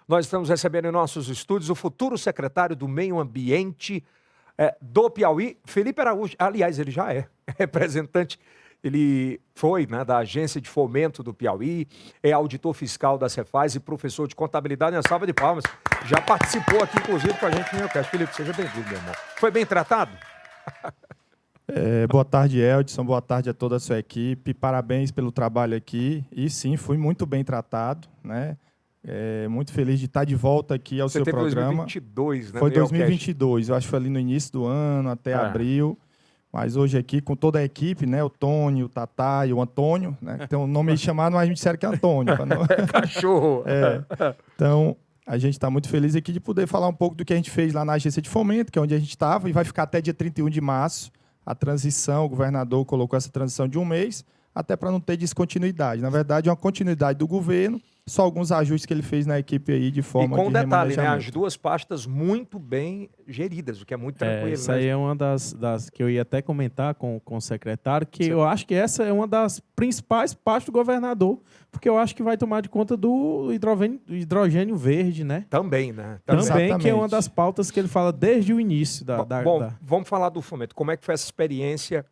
Nós estamos recebendo em nossos estúdios o futuro secretário do Meio Ambiente do Piauí, Felipe Araújo. Aliás, ele já é representante, ele foi, né, da Agência de Fomento do Piauí, é auditor fiscal da Cefaz e professor de contabilidade. Uma salva de palmas. Já participou aqui, inclusive, com a gente no Neocast. Felipe, seja bem-vindo, meu irmão. Foi bem tratado? Boa tarde, Eldson. Boa tarde a toda a sua equipe. Parabéns pelo trabalho aqui. E sim, fui muito bem tratado, né? Muito feliz de estar de volta aqui ao seu programa. 2022, né? Foi 2022, eu acho que foi ali no início do ano, até abril. Mas hoje aqui com toda a equipe, né? O Tony, o Tatá e o Antônio, né? Que tem um nome aí chamado, mas me disseram que é Antônio. Não... Cachorro! Então, a gente está muito feliz aqui de poder falar um pouco do que a gente fez lá na Agência de Fomento, que é onde a gente estava, e vai ficar até dia 31 de março. A transição, o governador colocou essa transição de um mês, até para não ter descontinuidade. Na verdade, é uma continuidade do governo, só alguns ajustes que ele fez na equipe aí de forma de remanejamento. E com detalhe, né, as duas pastas muito bem geridas, o que é muito tranquilo. Isso aí é uma das que eu ia até comentar com o secretário, que eu acho que essa é uma das principais pastas do governador, porque eu acho que vai tomar de conta do hidrogênio verde, né? Também, né? Também, que é uma das pautas que ele fala desde o início. Vamos falar do fomento. Como é que foi essa experiência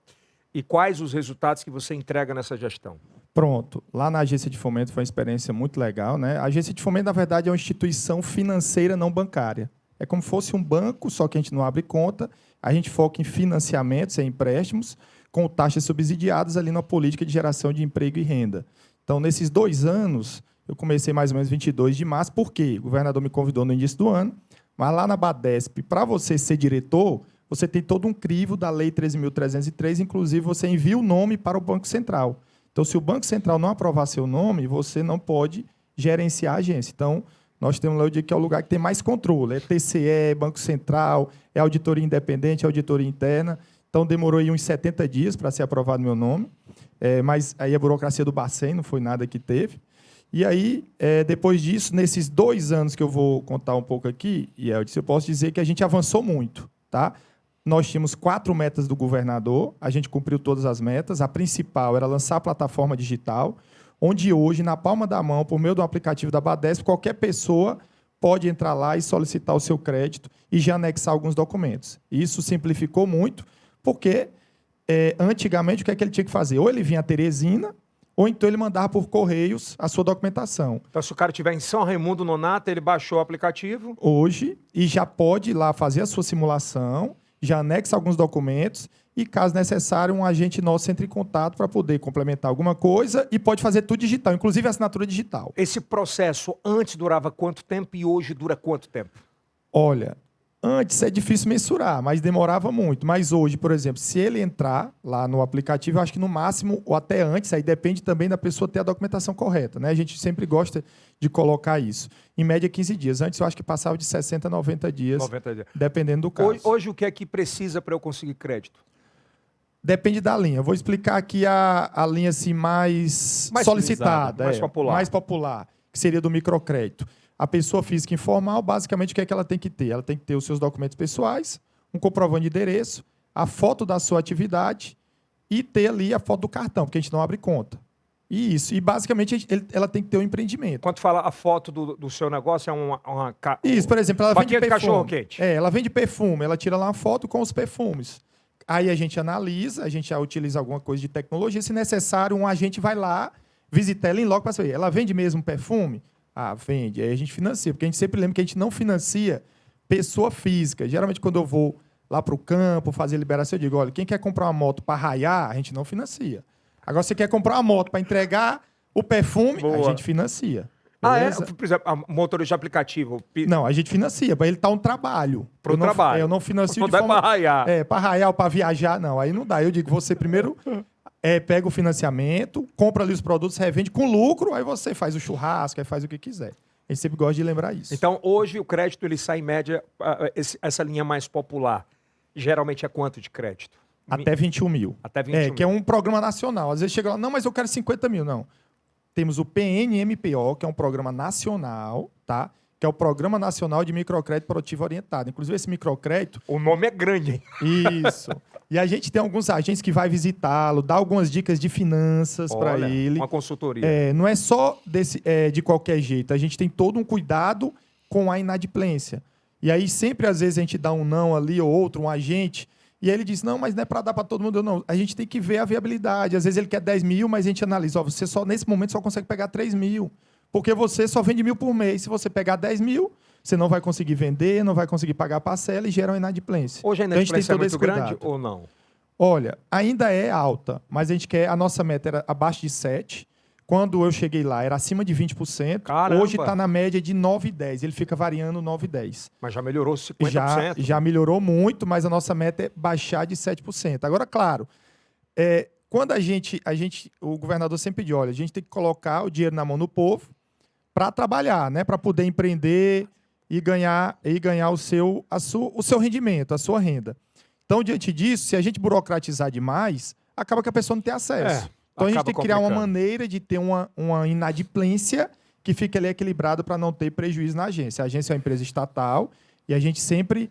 e quais os resultados que você entrega nessa gestão? Pronto. Lá na Agência de Fomento foi uma experiência muito legal, né? A Agência de Fomento, na verdade, é uma instituição financeira não bancária. É como se fosse um banco, só que a gente não abre conta. A gente foca em financiamentos, em empréstimos, com taxas subsidiadas ali na política de geração de emprego e renda. Então, nesses 2 anos, eu comecei mais ou menos 22 de março, por quê? O governador me convidou no início do ano, mas lá na Badesp, para você ser diretor, você tem todo um crivo da Lei 13.303, inclusive você envia o nome para o Banco Central. Então, se o Banco Central não aprovar seu nome, você não pode gerenciar a agência. Então, nós temos lá o dia que é o lugar que tem mais controle. É TCE, Banco Central, é auditoria independente, é auditoria interna. Então, demorou aí uns 70 dias para ser aprovado meu nome. Mas aí a burocracia do Bacen não foi nada que teve. E aí, depois disso, nesses 2 anos que eu vou contar um pouco aqui, eu posso dizer que a gente avançou muito, tá? Nós tínhamos 4 metas do governador, a gente cumpriu todas as metas. A principal era lançar a plataforma digital, onde hoje, na palma da mão, por meio do aplicativo da Badesp, qualquer pessoa pode entrar lá e solicitar o seu crédito e já anexar alguns documentos. Isso simplificou muito, porque antigamente o que é que ele tinha que fazer? Ou ele vinha a Teresina, ou então ele mandava por correios a sua documentação. Então, se o cara estiver em São Raimundo Nonato, ele baixou o aplicativo? Hoje, e já pode ir lá fazer a sua simulação, já anexa alguns documentos e, caso necessário, um agente nosso entre em contato para poder complementar alguma coisa e pode fazer tudo digital, inclusive assinatura digital. Esse processo antes durava quanto tempo e hoje dura quanto tempo? Olha, antes é difícil mensurar, mas demorava muito. Mas hoje, por exemplo, se ele entrar lá no aplicativo, eu acho que no máximo, ou até antes, aí depende também da pessoa ter a documentação correta, né? A gente sempre gosta de colocar isso. Em média, 15 dias. Antes, eu acho que passava de 60 a 90 dias, dependendo do caso. Hoje, o que é que precisa para eu conseguir crédito? Depende da linha. Eu vou explicar aqui a linha assim, mais solicitada, mais popular, que seria do microcrédito. A pessoa física informal, basicamente, o que é que ela tem que ter? Ela tem que ter os seus documentos pessoais, um comprovante de endereço, a foto da sua atividade e ter ali a foto do cartão, porque a gente não abre conta. Isso. E, basicamente, ela tem que ter um empreendimento. Quando fala a foto do seu negócio, é uma Isso, por exemplo, ela vende perfume. Cachorro-quente. Ela vende perfume, ela tira lá uma foto com os perfumes. Aí a gente analisa, a gente já utiliza alguma coisa de tecnologia. Se necessário, um agente vai lá, visita ela em loco para saber. Ela vende mesmo perfume? Ah, vende. Aí a gente financia, porque a gente sempre lembra que a gente não financia pessoa física. Geralmente, quando eu vou lá para o campo fazer liberação, eu digo, olha, quem quer comprar uma moto para raiar, a gente não financia. Agora, você quer comprar uma moto para entregar o perfume, a gente financia. Beleza? Por exemplo, a motorista de aplicativo. Não, a gente financia, para ele estar um trabalho. Para o trabalho. Eu não financio de forma... para raiar. Para raiar ou para viajar, não. Aí não dá. Eu digo, você primeiro pega o financiamento, compra ali os produtos, revende com lucro, aí você faz o churrasco, aí faz o que quiser. A gente sempre gosta de lembrar isso. Então, hoje, o crédito ele sai em média, essa linha mais popular, geralmente é quanto de crédito? Até 21 mil. Até 21 mil. Que é um programa nacional. Às vezes chega lá, não, mas eu quero 50 mil. Não. Temos o PNMPO, que é um programa nacional, tá? que é o Programa Nacional de Microcrédito Produtivo Orientado. Inclusive, esse microcrédito... O nome é grande, hein? Isso. E a gente tem alguns agentes que vai visitá-lo, dar algumas dicas de finanças para Olha, ele. uma consultoria. Não é só de qualquer jeito. A gente tem todo um cuidado com a inadimplência. E aí, sempre, às vezes, a gente dá um não ali ou outro, um agente, e aí ele diz, não, mas não é para dar para todo mundo. Não, a gente tem que ver a viabilidade. Às vezes ele quer 10 mil, mas a gente analisa, ó, você só, nesse momento, só consegue pegar 3 mil. Porque você só vende 1.000 por mês. Se você pegar 10 mil, você não vai conseguir vender, não vai conseguir pagar a parcela e gera uma inadimplência. Hoje a Então, inadimplência é muito grande cuidado. ou não? Olha, ainda é alta, mas a nossa meta era abaixo de 7%. Quando eu cheguei lá, era acima de 20%. Caramba. Hoje está na média de 9,10%. Ele fica variando 9,10%. Mas já melhorou 50%. Já melhorou muito, mas a nossa meta é baixar de 7%. Agora, claro, quando o governador sempre pediu, olha, a gente tem que colocar o dinheiro na mão do povo para trabalhar, né, para poder empreender e ganhar o seu rendimento, a sua renda. Então, diante disso, se a gente burocratizar demais, acaba que a pessoa não tem acesso. Então, a gente tem que criar uma maneira de ter uma inadimplência que fique ali equilibrado para não ter prejuízo na agência. A agência é uma empresa estatal e a gente sempre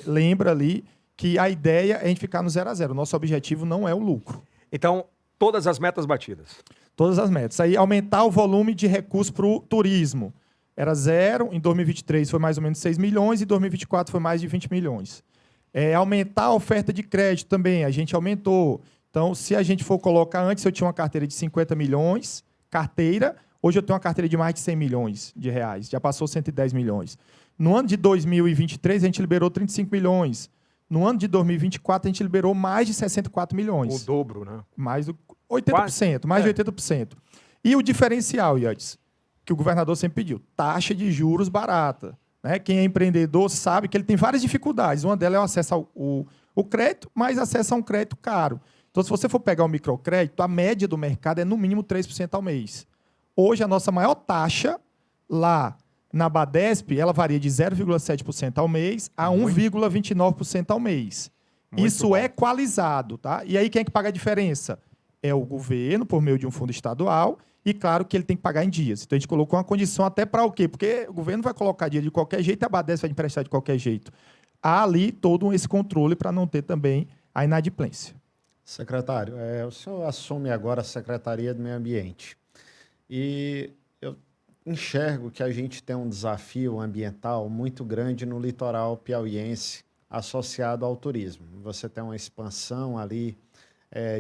lembra ali que a ideia é a gente ficar no 0 a 0. O nosso objetivo não é o lucro. Então, todas as metas batidas. Todas as metas. Aí, aumentar o volume de recursos para o turismo. Era 0, em 2023 foi mais ou menos 6 milhões e em 2024 foi mais de 20 milhões. Aumentar a oferta de crédito também, a gente aumentou. Então, se a gente for colocar, antes eu tinha uma carteira de 50 milhões, carteira, hoje eu tenho uma carteira de mais de 100 milhões de reais, já passou 110 milhões. No ano de 2023, a gente liberou 35 milhões. No ano de 2024, a gente liberou mais de 64 milhões. O dobro, né? Mais de 80%, mais de 80%. E o diferencial, Yadis, que o governador sempre pediu, taxa de juros barata. Né? Quem é empreendedor sabe que ele tem várias dificuldades. Uma delas é o acesso ao crédito, mas acesso a um crédito caro. Então, se você for pegar o microcrédito, a média do mercado é no mínimo 3% ao mês. Hoje, a nossa maior taxa lá na Badesp, ela varia de 0,7% ao mês a 1,29% ao mês. Muito Isso bom. é equalizado, tá? E aí quem é que paga a diferença? É o governo, por meio de um fundo estadual, e claro que ele tem que pagar em dias. Então a gente colocou uma condição até para o quê? Porque o governo vai colocar dinheiro de qualquer jeito e a Badesp vai emprestar de qualquer jeito. Há ali todo esse controle para não ter também a inadimplência. Secretário, o senhor assume agora a Secretaria do Meio Ambiente. E eu enxergo que a gente tem um desafio ambiental muito grande no litoral piauiense associado ao turismo. Você tem uma expansão ali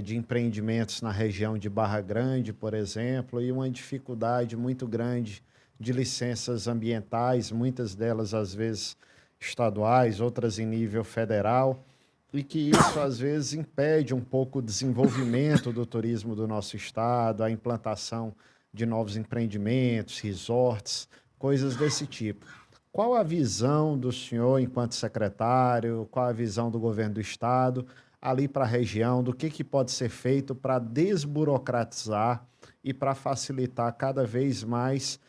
de empreendimentos na região de Barra Grande, por exemplo, e uma dificuldade muito grande de licenças ambientais, muitas delas, às vezes, estaduais, outras em nível federal, e que isso, às vezes, impede um pouco o desenvolvimento do turismo do nosso estado, a implantação de novos empreendimentos, resorts, coisas desse tipo. Qual a visão do senhor enquanto secretário, qual a visão do governo do estado ali para a região, do que pode ser feito para desburocratizar e para facilitar cada vez mais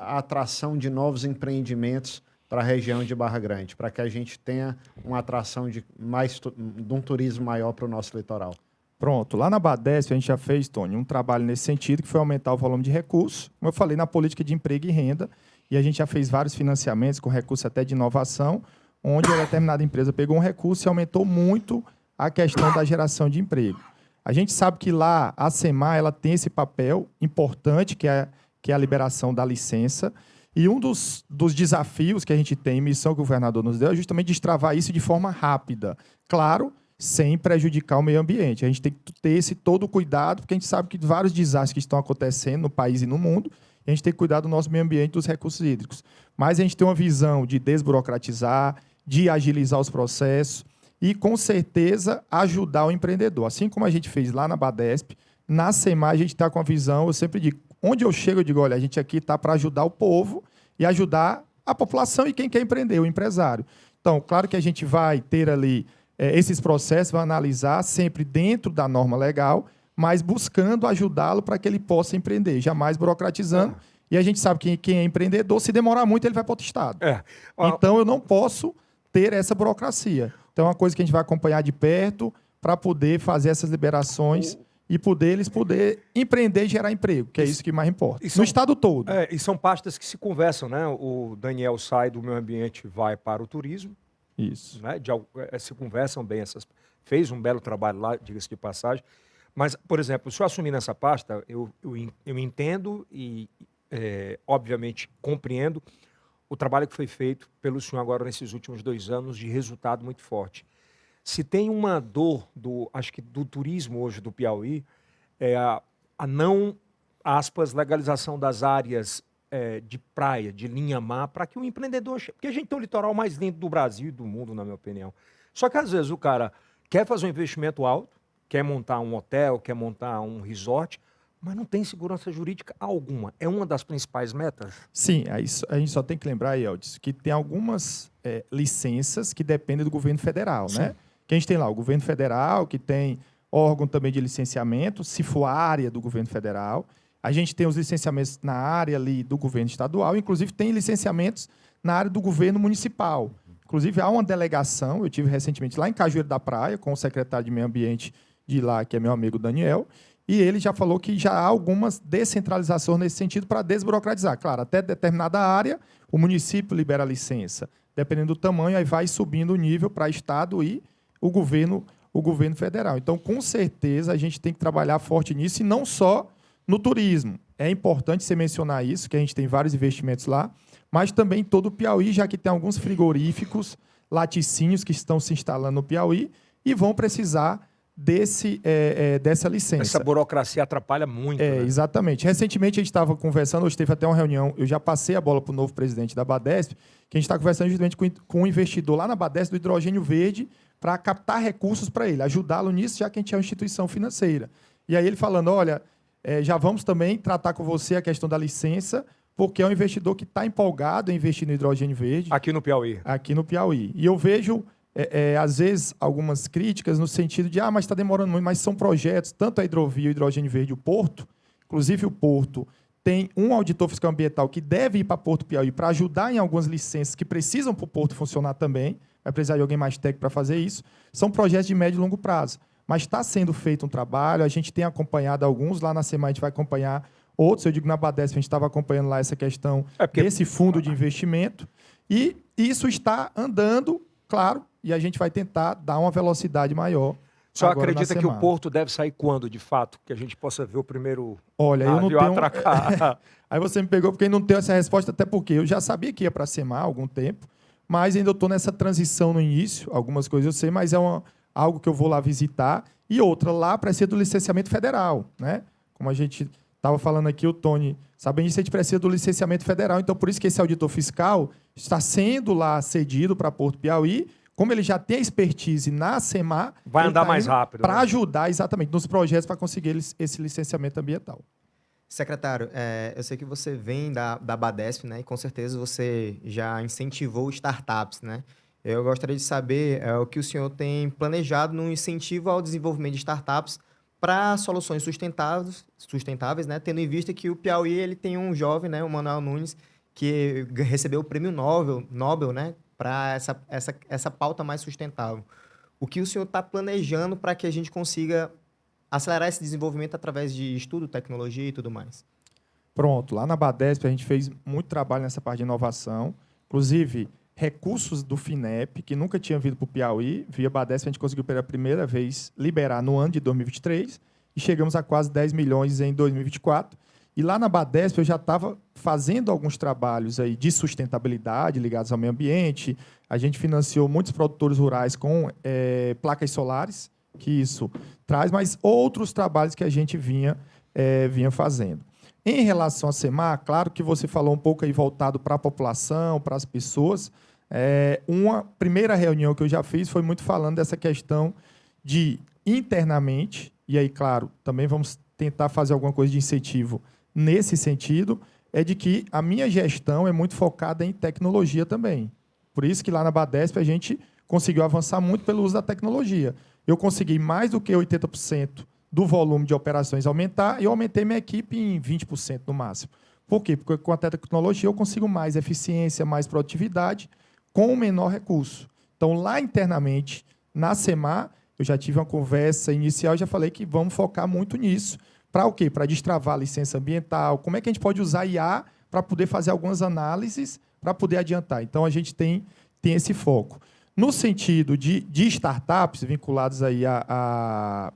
a atração de novos empreendimentos para a região de Barra Grande, para que a gente tenha uma atração de um turismo maior para o nosso litoral? Pronto, lá na Badesp a gente já fez, Tony, um trabalho nesse sentido, que foi aumentar o volume de recursos, como eu falei, na política de emprego e renda, e a gente já fez vários financiamentos com recurso até de inovação, onde uma determinada empresa pegou um recurso e aumentou muito a questão da geração de emprego. A gente sabe que lá a SEMAR ela tem esse papel importante, que é a liberação da licença, e um dos desafios que a gente tem, missão que o governador nos deu, é justamente destravar isso de forma rápida. Claro, sem prejudicar o meio ambiente. A gente tem que ter todo o cuidado, porque a gente sabe que vários desastres que estão acontecendo no país e no mundo, a gente tem que cuidar do nosso meio ambiente e dos recursos hídricos. Mas a gente tem uma visão de desburocratizar, de agilizar os processos e, com certeza, ajudar o empreendedor. Assim como a gente fez lá na Badesp, na SEMAR a gente está com a visão, eu sempre digo, onde eu chego, eu digo, olha, a gente aqui está para ajudar o povo e ajudar a população e quem quer empreender, o empresário. Então, claro que a gente vai ter ali esses processos, vai analisar sempre dentro da norma legal, mas buscando ajudá-lo para que ele possa empreender, jamais burocratizando. E a gente sabe que quem é empreendedor, se demorar muito, ele vai para outro estado. Então, eu não posso ter essa burocracia. Então, é uma coisa que a gente vai acompanhar de perto para poder fazer essas liberações e eles poder empreender e gerar emprego, que é isso que mais importa. são- No estado todo. E são pastas que se conversam, né? O Daniel sai do meio ambiente e vai para o turismo, Isso. né? Se conversam bem fez um belo trabalho lá, diga-se de passagem. Mas, por exemplo, se eu assumir nessa pasta, eu entendo e, obviamente, compreendo o trabalho que foi feito pelo senhor agora nesses últimos 2 anos de resultado muito forte. Se tem uma dor acho que do turismo hoje do Piauí, é a não, aspas, legalização das áreas de praia, de linha-mar, para que o empreendedor... Porque a gente tem o litoral mais lindo do Brasil e do mundo, na minha opinião. Só que, às vezes, o cara quer fazer um investimento alto, quer montar um hotel, quer montar um resort, mas não tem segurança jurídica alguma. É uma das principais metas? Sim, a gente só tem que lembrar, Eldis, que tem algumas licenças que dependem do governo federal, né? Que a gente tem lá o governo federal, que tem órgão também de licenciamento, se for a área do governo federal. A gente tem os licenciamentos na área ali do governo estadual, inclusive tem licenciamentos na área do governo municipal. Inclusive, há uma delegação, eu tive recentemente lá em Cajueiro da Praia, com o secretário de Meio Ambiente de lá, que é meu amigo Daniel, e ele já falou que já há algumas descentralizações nesse sentido para desburocratizar. Claro, até determinada área, o município libera a licença. Dependendo do tamanho, aí vai subindo o nível para estado e o governo federal. Então, com certeza, a gente tem que trabalhar forte nisso, e não só no turismo. É importante você mencionar isso, que a gente tem vários investimentos lá, mas também em todo o Piauí, já que tem alguns frigoríficos, laticínios que estão se instalando no Piauí e vão precisar dessa licença. Essa burocracia atrapalha muito, né? Exatamente. Recentemente a gente estava conversando, hoje teve até uma reunião, eu já passei a bola para o novo presidente da Badesp, que a gente está conversando justamente com um investidor lá na Badesp do hidrogênio verde para captar recursos para ele, ajudá-lo nisso, já que a gente é uma instituição financeira. E aí ele falando, olha, já vamos também tratar com você a questão da licença, porque é um investidor que está empolgado em investir no hidrogênio verde. Aqui no Piauí. Aqui no Piauí. E eu vejo... às vezes, algumas críticas no sentido de mas está demorando muito, mas são projetos, tanto a hidrovia, o hidrogênio verde, o Porto, inclusive o Porto tem um auditor fiscal ambiental que deve ir para Porto Piauí para ajudar em algumas licenças que precisam para o Porto funcionar também, vai precisar de alguém mais técnico para fazer isso, são projetos de médio e longo prazo. Mas está sendo feito um trabalho, a gente tem acompanhado alguns, lá na SEMA a gente vai acompanhar outros, eu digo na Badesp, a gente estava acompanhando lá essa questão desse fundo de investimento, e isso está andando, claro, e a gente vai tentar dar uma velocidade maior. Só acredita que o Porto deve sair quando, de fato? Que a gente possa ver o primeiro navio atracar. Aí você me pegou porque eu não tenho essa resposta, até porque eu já sabia que ia para a SEMA há algum tempo, mas ainda estou nessa transição no início, algumas coisas eu sei, mas é algo que eu vou lá visitar. E outra, lá precisa do licenciamento federal, né? Como a gente estava falando aqui, o Tony, sabendo disso, a gente precisa do licenciamento federal, então por isso que esse auditor fiscal está sendo lá cedido para Porto Piauí. Como ele já tem a expertise na SEMA, vai andar mais rápido. Para ajudar, exatamente, nos projetos para conseguir esse licenciamento ambiental. Secretário, eu sei que você vem da Badesp, né? E com certeza você já incentivou startups, né? Eu gostaria de saber o que o senhor tem planejado no incentivo ao desenvolvimento de startups para soluções sustentáveis, né? Tendo em vista que o Piauí ele tem um jovem, né? O Manuel Nunes, que recebeu o prêmio Nobel, né? Para essa pauta mais sustentável. O que o senhor está planejando para que a gente consiga acelerar esse desenvolvimento através de estudo, tecnologia e tudo mais? Pronto, lá na Badesp a gente fez muito trabalho nessa parte de inovação, inclusive recursos do FINEP, que nunca tinha vindo para o Piauí, via Badesp a gente conseguiu pela primeira vez liberar no ano de 2023 e chegamos a quase 10 milhões em 2024. E lá na Badesp eu já estava fazendo alguns trabalhos aí de sustentabilidade ligados ao meio ambiente. A gente financiou muitos produtores rurais com placas solares, que isso traz, mas outros trabalhos que a gente vinha fazendo. Em relação à SEMA, claro que você falou um pouco aí voltado para a população, para as pessoas. Uma primeira reunião que eu já fiz foi muito falando dessa questão de internamente, e aí, claro, também vamos tentar fazer alguma coisa de incentivo nesse sentido, é de que a minha gestão é muito focada em tecnologia também. Por isso que lá na Badesp a gente conseguiu avançar muito pelo uso da tecnologia. Eu consegui mais do que 80% do volume de operações aumentar e eu aumentei minha equipe em 20% no máximo. Por quê? Porque com a tecnologia eu consigo mais eficiência, mais produtividade com o menor recurso. Então, lá internamente, na SEMA, eu já tive uma conversa inicial e já falei que vamos focar muito nisso. Para o quê? Para destravar a licença ambiental. Como é que a gente pode usar IA para poder fazer algumas análises para poder adiantar? Então, a gente tem esse foco. No sentido de startups vinculadas aí a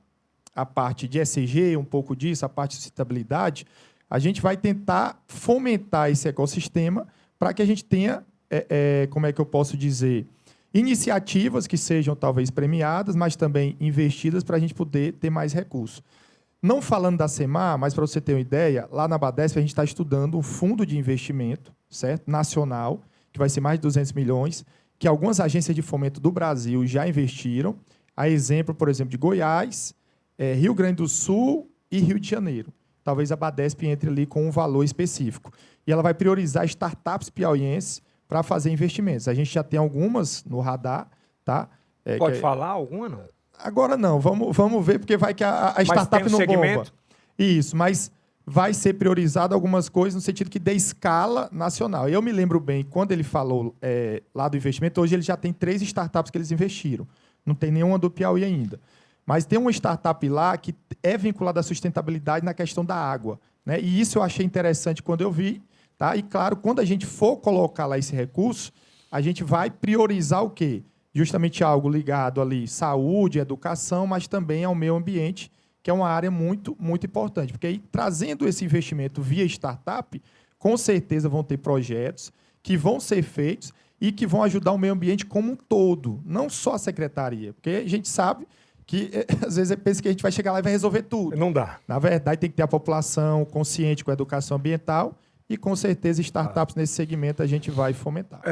parte de ESG, um pouco disso, a parte de sustentabilidade, a gente vai tentar fomentar esse ecossistema para que a gente tenha, como é que eu posso dizer, iniciativas que sejam talvez premiadas, mas também investidas para a gente poder ter mais recursos. Não falando da SEMAR, mas para você ter uma ideia, lá na Badesp a gente está estudando um fundo de investimento, certo? Nacional, que vai ser mais de 200 milhões, que algumas agências de fomento do Brasil já investiram. A exemplo, por exemplo, de Goiás, Rio Grande do Sul e Rio de Janeiro. Talvez a Badesp entre ali com um valor específico. E ela vai priorizar startups piauienses para fazer investimentos. A gente já tem algumas no radar. Tá? Pode falar alguma, não? Agora não, vamos ver, porque vai que a startup não bomba. Isso, mas vai ser priorizado algumas coisas no sentido que dê escala nacional. Eu me lembro bem, quando ele falou lá do investimento, hoje ele já tem 3 startups que eles investiram. Não tem nenhuma do Piauí ainda. Mas tem uma startup lá que é vinculada à sustentabilidade na questão da água. Né? E isso eu achei interessante quando eu vi. Tá? E, claro, quando a gente for colocar lá esse recurso, a gente vai priorizar o quê? Justamente algo ligado ali, saúde, educação, mas também ao meio ambiente, que é uma área muito, muito importante. Porque aí, trazendo esse investimento via startup, com certeza vão ter projetos que vão ser feitos e que vão ajudar o meio ambiente como um todo, não só a secretaria. Porque a gente sabe que, às vezes, pensa que a gente vai chegar lá e vai resolver tudo. Não dá. Na verdade, tem que ter a população consciente com a educação ambiental e, com certeza, startups nesse segmento a gente vai fomentar.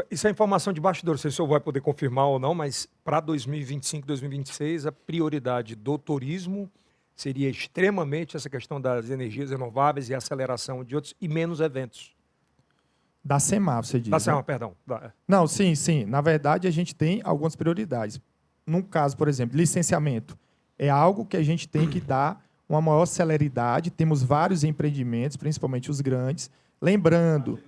Isso é informação de bastidor, não sei se o senhor vai poder confirmar ou não, mas para 2025, 2026, a prioridade do turismo seria extremamente essa questão das energias renováveis e aceleração de outros, e menos eventos. Da SEMAR, você diz. Da SEMAR, né? perdão. Não, sim. Na verdade, a gente tem algumas prioridades. Num caso, por exemplo, licenciamento. É algo que a gente tem que dar uma maior celeridade. Temos vários empreendimentos, principalmente os grandes. Lembrando,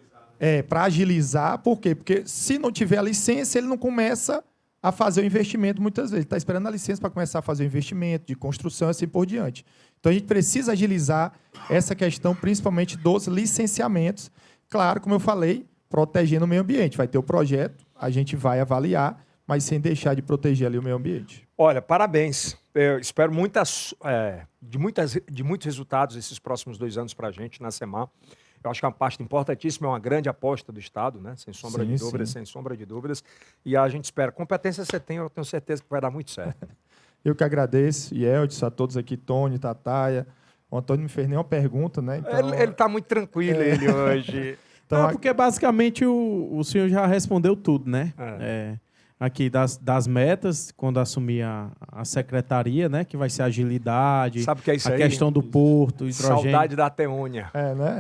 para agilizar, por quê? Porque se não tiver a licença, ele não começa a fazer o investimento muitas vezes. Ele está esperando a licença para começar a fazer o investimento de construção e assim por diante. Então, a gente precisa agilizar essa questão, principalmente dos licenciamentos. Claro, como eu falei, protegendo o meio ambiente. Vai ter o projeto, a gente vai avaliar, mas sem deixar de proteger ali o meio ambiente. Olha, parabéns. Eu espero de muitos resultados esses próximos 2 anos para a gente na SEMAR. Eu acho que é uma parte importantíssima, é uma grande aposta do Estado, né? Sem sombra de dúvidas, sem sombra de dúvidas. E a gente espera. Competência você tem, eu tenho certeza que vai dar muito certo. Eu que agradeço, e Eldson, a todos aqui, Tony, Tataia. O Antônio não fez nenhuma pergunta, né? Então, ele está muito tranquilo, ele hoje. Então, porque basicamente o senhor já respondeu tudo, né? Aqui das metas, quando assumir a secretaria, né? Que vai ser agilidade, sabe o que é isso a aí? Questão do porto, hidrogênio. Saudade da Teônia. Né?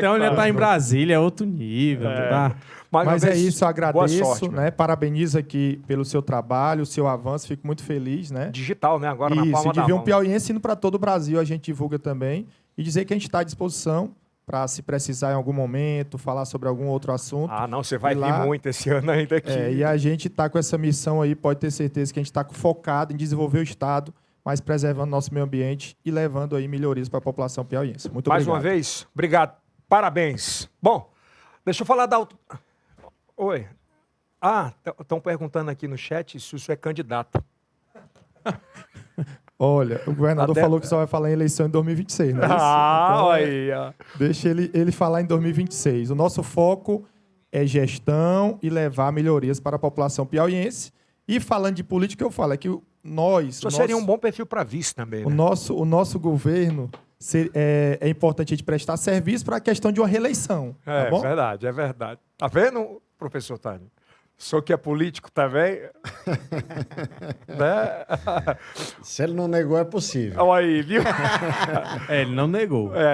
Teônia está em Brasília, é outro nível. Tá? Mas é isso, eu agradeço, sorte, né? Parabenizo aqui pelo seu trabalho, o seu avanço, fico muito feliz, né? Digital, né? Agora isso, na palma da de ver mão. um piauiense indo para todo o Brasil, a gente divulga também. E dizer que a gente está à disposição para, se precisar em algum momento, falar sobre algum outro assunto. Não, você vai vir muito esse ano ainda aqui. E a gente está com essa missão aí, pode ter certeza que a gente está focado em desenvolver o Estado, mas preservando nosso meio ambiente e levando aí melhorias para a população piauiense. Muito obrigado. Mais uma vez, obrigado. Parabéns. Bom, deixa eu falar da... Oi. Estão perguntando aqui no chat se o senhor é candidato. Olha, o governador falou que só vai falar em eleição em 2026, né? Então, olha. Deixa ele falar em 2026. O nosso foco é gestão e levar melhorias para a população piauiense. E falando de política, eu falo que seria um bom perfil para vice também, né? O nosso governo é importante a gente prestar serviço para a questão de uma reeleição. Tá bom? Verdade, é verdade. Tá vendo, professor Tânio? O senhor que é político também, né? Se ele não negou, é possível. Olha aí, viu? Ele não negou.